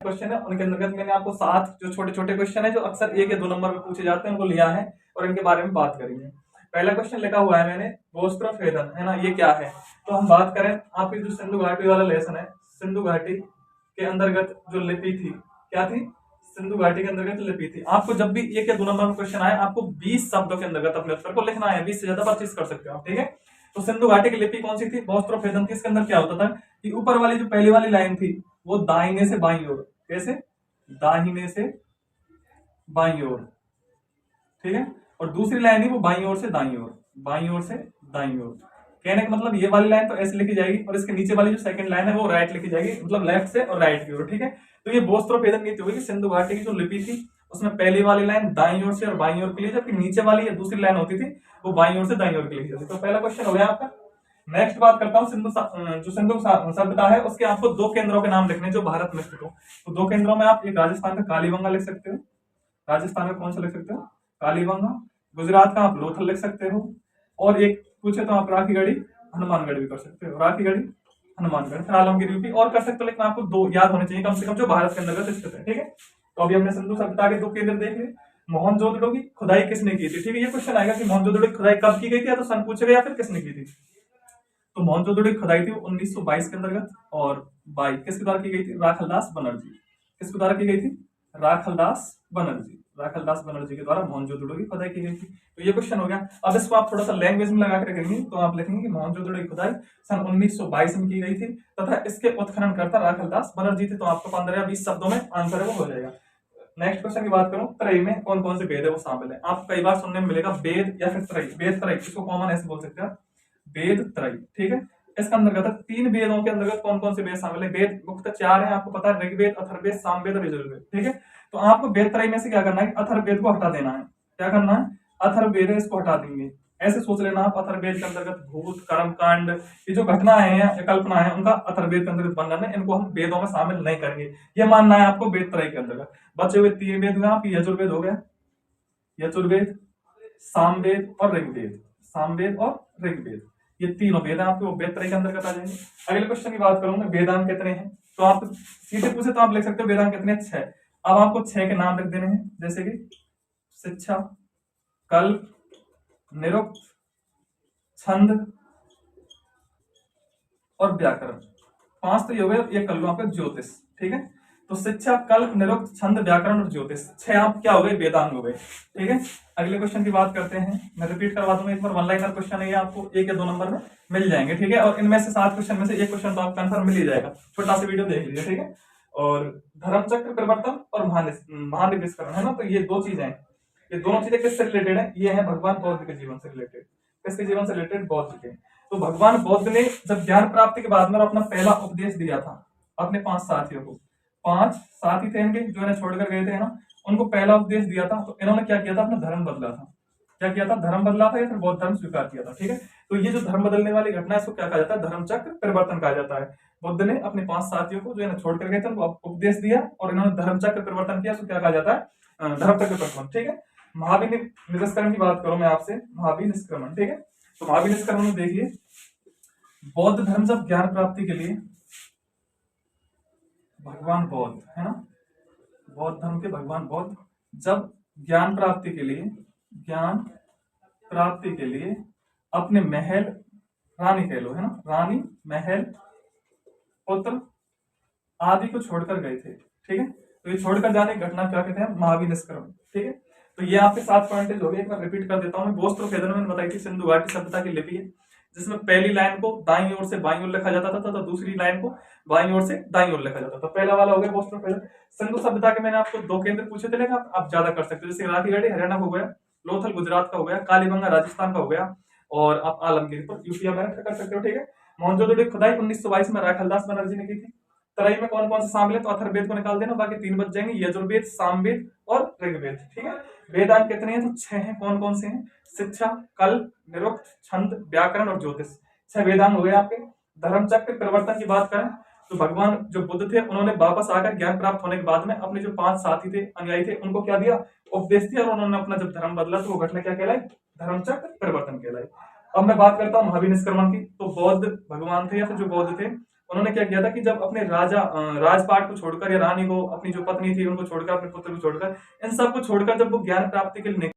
Question है, उनके अंतर्गत मैंने आपको 7 जो छोटे छोटे क्वेश्चन है जो अक्सर 1 या 2 नंबर में पूछे जाते हैं उनको लिया है और इनके बारे में बात करेंगे। पहला क्वेश्चन लिखा हुआ है मैंने बोस्ट्रोफेदन, है ना, ये क्या है? तो हम बात करें आपकी जो सिंधु घाटी वाला लेसन है, सिंधु घाटी के अंतर्गत जो लिपि थी, क्या थी? सिंधु घाटी के अंतर्गत लिपि थी। आपको जब भी 1 या 2 नंबर में क्वेश्चन आए आपको 20 शब्दों के अंतर्गत अपने उत्तर को लिखना है, 20 से ज्यादा परचेज कर सकते हो आप, ठीक है। तो सिंधु घाटी की लिपि कौन सी थी? बोस्ट्रोफेदन थी। इसके अंदर क्या होता था कि ऊपर वाली जो पहली वाली लाइन थी वो दाहिने से बाईं ओर, कैसे? दाहिने से बाईं ओर, ठीक है। और दूसरी लाइन है वो बाईं ओर से दाईं ओर, बाईं ओर से दाईं ओर। कहने का मतलब ये वाली लाइन तो ऐसे लिखी जाएगी और इसके नीचे वाली जो सेकंड लाइन है वो राइट लिखी जाएगी, मतलब लेफ्ट से और राइट की ओर, ठीक है। तो ये बोस्ट्रोफेदन नीति हुई कि सिंधु घाटी की जो लिपि थी उसमें पहली वाली लाइन दाईं ओर से और बाईं ओर के लिए, जबकि नीचे वाली या दूसरी लाइन होती थी वो बाईं ओर से दाईं ओर के लिए जाती। तो पहला क्वेश्चन हो गया आपका। नेक्स्ट बात करता हूँ जो सिंधु सभ्यता है उसके आपको 2 केंद्रों के नाम लिखने जो भारत में स्थित हो। तो 2 केंद्रों में आप एक राजस्थान का कालीबंगा लिख सकते हो, राजस्थान का कौन सा लिख सकते हो? कालीबंगा। गुजरात का आप लोथल लिख सकते हो, और एक पूछे तो आप राखीगढ़ी हनुमानगढ़ भी कर सकते हो, राखीगढ़ी हनुमानगढ़, फिर आलमगीर यूपी और कर सकते हो, लेकिन आपको 2 याद होने चाहिए कम से कम जो भारत के अंतर्गत स्थित है, ठीक है। तो अभी हमने सिंधु सभ्यता के 2 केंद्र देख लिए। मोहनजोदड़ो की खुदाई किसने की थी? ठीक है, ये क्वेश्चन आएगा कि मोहनजोदड़ो की खुदाई कब की गई थी, या तो सन पूछेगा या फिर किसने की थी। तो मोहनजोदड़ो की खुदाई थी 1922 के अंतर्गत, और 22 किसके द्वारा की गई थी? राखलदास बनर्जी। किसके द्वारा की गई थी? राखलदास बनर्जी, राखलदास बनर्जी के द्वारा मोहनजोदड़ो की खुदाई की गई थी। तो ये क्वेश्चन हो गया। अब इसको आप थोड़ा सा लैंग्वेज में लगा कर रखेंगे तो आप लिखेंगे कि मोहनजोदड़ो की खुदाई सन 1922 में की गई थी तथा इसके उत्खननकर्ता राखलदास बनर्जी थे। तो आपको 15 या 20 शब्दों में आंसर है वो हो जाएगा। नेक्स्ट क्वेश्चन की बात करूं, त्रयी में कौन कौन से वेद है वो शामिल है? आपको कई बार सुनने में मिलेगा वेद या फिर त्रयी, वेद त्रयी, इसको कॉमन ऐसे बोल सकते हैं आप, वेद त्रयी, ठीक है। इसका अंतर्गत 3 वेदों के अंतर्गत कौन कौन से वेद शामिल है? वेद मुख्यतः 4 हैं, आपको पता है, ऋग्वेद, अथर्ववेद, सामवेद और यजुर्वेद, ठीक है। तो आपको वेद त्रयी में से क्या करना है? अथर्ववेद को हटा देना है। क्या करना है? अथर्ववेद है इसको हटा देंगे। ऐसे सोच लेना आप, अथर्ववेद के अंतर्गत भूत, कर्म कांड, ये जो घटना है या कल्पना है उनका अथर्ववेद के अंतर्गत वर्णन है, इनको हम वेदों में शामिल नहीं करेंगे, ये मानना है आपको वेद त्रयी के अंतर्गत। बचे हुए 3 वेद हुए आपके, यजुर्वेद हो गया, यजुर्वेद, सामवेद और ऋग्वेद, सामवेद और ऋग्वेद, ये तीनों वेद आपके वो वेद त्रयी के अंतर्गत आ जाएंगे। अगले क्वेश्चन की बात करूंगा, वेदांग कितने हैं? तो आप सीधे पूछे तो आप लिख सकते हो वेदांग कितने? 6। अब आपको 6 के नाम लिख देने हैं, जैसे कि शिक्षा, कल्प, निरुक्त, छंद और व्याकरण। 5 तो ये हो गए, ये कर लो आपका ज्योतिष, ठीक है। तो शिक्षा, कल्प, निरुक्त, छंद, व्याकरण और ज्योतिष, 6 आप क्या हो गए? वेदांग हो गए, ठीक है। अगले क्वेश्चन की बात करते हैं, मैं रिपीट करवा दूंगा एक बार, 1 लाइनर क्वेश्चन है, ये आपको 1 या 2 नंबर में मिल जाएंगे, ठीक है। और इनमें से 7 क्वेश्चन में से एक क्वेश्चन तो आप कंफर्म मिल ही जाएगा, छोटा सा वीडियो देख लीजिए, ठीक है। और धर्मचक्र परिवर्तन और महानिवेशकरण, है ना, तो ये 2 चीजें हैं, ये दोनों चीजें किससे रिलेटेड है? ये है भगवान बौद्ध के जीवन से रिलेटेड। किसके जीवन से रिलेटेड? बौद्ध के। तो भगवान बौद्ध ने जब ज्ञान प्राप्ति के बाद में अपना पहला उपदेश दिया था अपने 5 साथियों को, 5 साथी थे इनके जो इन्हें छोड़कर गए थे ना, उनको पहला उपदेश दिया था, तो इन्होंने क्या किया था? अपना धर्म बदला था। क्या किया था? धर्म बदला था या फिर बौद्ध धर्म स्वीकार किया था, ठीक है। तो ये जो धर्म बदलने वाली घटना है इसको क्या कहा जाता है? धर्मचक्र परिवर्तन कहा जाता है। बुद्ध ने अपने 5 साथियों को जो इन्हें छोड़कर गए थे उनको उपदेश दिया और इन्होंने धर्मचक्र परिवर्तन किया, इसको क्या कहा जाता है? धर्मचक्र परिवर्तन, ठीक है। महावीर निष्क्रमण की बात करूं मैं आपसे, महावीर निष्क्रमण, ठीक है। तो महावीर निष्क्रमण में देखिए, बौद्ध धर्म जब ज्ञान प्राप्ति के लिए, भगवान बौद्ध, है ना, बौद्ध धर्म के भगवान बौद्ध जब ज्ञान प्राप्ति के लिए, ज्ञान प्राप्ति के लिए अपने महल, रानी कह लो, है ना, रानी, महल, पुत्र आदि को छोड़कर गए थे, ठीक है। तो ये छोड़कर जाने की घटना क्या कहते हैं? महावीर निष्क्रमण, ठीक है। तो ये आपके 7 पॉइंटेज हो गए, एक बार रिपीट कर देता हूं मैं। बोस्ट्रोफेदन में बताई थी सिंधु घाटी सभ्यता की लिपि है, जिसमें पहली लाइन को दाईं ओर से बाईं ओर लिखा जाता था, तो दूसरी लाइन को बाईं ओर से दाईं ओर लिखा जाता था। पहला वाला हो गया बोस्ट्रोफेदन। सिंधु सभ्यता के मैंने आपको 2 केंद्र पूछे थे, लेकिन आप ज्यादा कर सकते हो, जैसे राखीगढ़ी हरियाणा का हो गया, लोथल गुजरात का हो गया, कालीबंगा राजस्थान का हो गया, और आप आलमगीर पर यूपी में कर सकते हो, ठीक है। मोहनजोदड़ो की खुदाई 1922 में राखलदास बनर्जी ने की थी। तराई में कौन कौन से शामिल है? तो अथर्ववेद को निकाल देना, बाकी 3 बच जाएंगे, यजुर्वेद, सामवेद और ऋग्वेद, ठीक है। वेदांग कितने हैं? तो 6 हैं। कौन कौन से हैं? शिक्षा, कल्प, निरुक्त, छंद, व्याकरण और ज्योतिष, 6 वेदांग हो गए आपके। धर्मचक्र परिवर्तन की बात करें तो भगवान जो बुद्ध थे उन्होंने वापस आकर ज्ञान प्राप्त होने के बाद में अपने जो 5 साथी थे, अनुयायी थे, उनको क्या दिया? उपदेश दिया, और उन्होंने अपना जब धर्म बदला तो वो घटना क्या कहलाई? धर्मचक्र परिवर्तन कहलाई। अब मैं बात करता हूँ महावीर निष्क्रमण की। तो बौद्ध भगवान थे या फिर जो बौद्ध थे उन्होंने क्या किया था कि जब अपने राजपाट को छोड़कर या रानी को, अपनी जो पत्नी थी उनको छोड़कर, अपने पुत्र को छोड़कर, इन सबको छोड़कर जब वो ज्ञान प्राप्ति के लिए